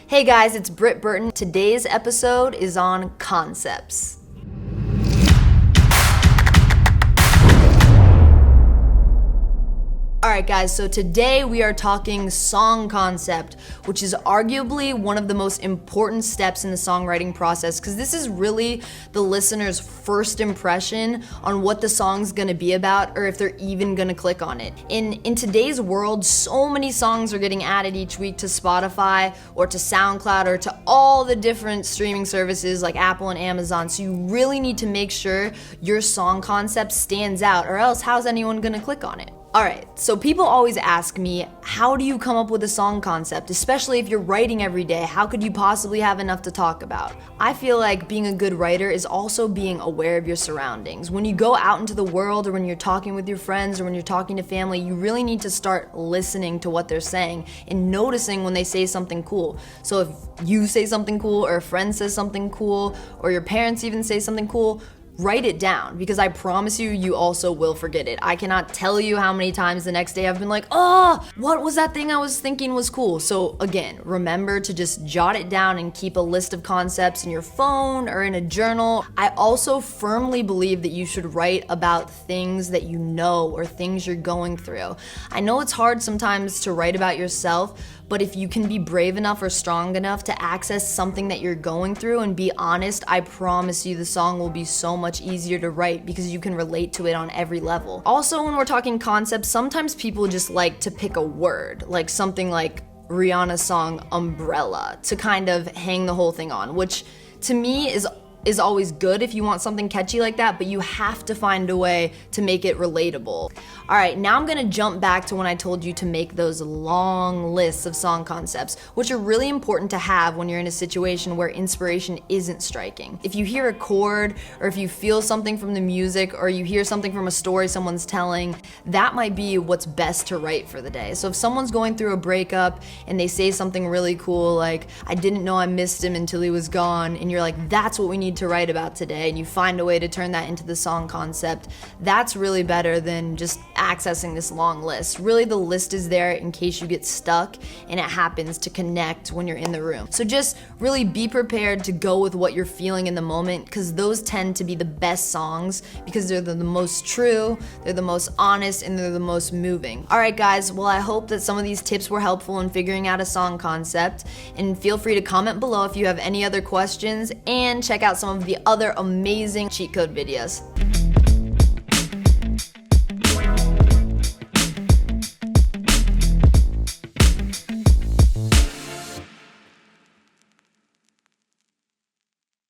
Hey guys, it's Britt Burton. Today's episode is on concepts. Alright guys, so today we are talking song concept, which is arguably one of the most important steps in the songwriting process because this is really the listener's first impression on what the song's gonna be about or if they're even gonna click on it. In today's world, so many songs are getting added each week to Spotify or to SoundCloud or to all the different streaming services like Apple and Amazon, so you really need to make sure your song concept stands out or else how's anyone gonna click on it? Alright, so people always ask me, how do you come up with a song concept? Especially if you're writing every day, how could you possibly have enough to talk about? I feel like being a good writer is also being aware of your surroundings. When you go out into the world or when you're talking with your friends or when you're talking to family, you really need to start listening to what they're saying and noticing when they say something cool. So if you say something cool or a friend says something cool or your parents even say something cool, write it down because I promise you, you also will forget it. I cannot tell you how many times the next day I've been like, oh, what was that thing I was thinking was cool? So again, remember to just jot it down and keep a list of concepts in your phone or in a journal. I also firmly believe that you should write about things that you know or things you're going through. I know it's hard sometimes to write about yourself, but if you can be brave enough or strong enough to access something that you're going through and be honest, I promise you the song will be so much easier to write because you can relate to it on every level. Also, when we're talking concepts, sometimes people just like to pick a word, like something like Rihanna's song Umbrella, to kind of hang the whole thing on, which to me is always good if you want something catchy like that, but you have to find a way to make it relatable. All right, now I'm gonna jump back to when I told you to make those long lists of song concepts, which are really important to have when you're in a situation where inspiration isn't striking. If you hear a chord, or if you feel something from the music, or you hear something from a story someone's telling, that might be what's best to write for the day. So if someone's going through a breakup and they say something really cool like, I didn't know I missed him until he was gone, and you're like, that's what we need to write about today, and you find a way to turn that into the song concept, that's really better than just accessing this long list. Really, the list is there in case you get stuck and it happens to connect when you're in the room. So just really be prepared to go with what you're feeling in the moment because those tend to be the best songs because they're the most true, they're the most honest, and they're the most moving. Alright guys, well I hope that some of these tips were helpful in figuring out a song concept, and feel free to comment below if you have any other questions and check out some of the other amazing cheat code videos.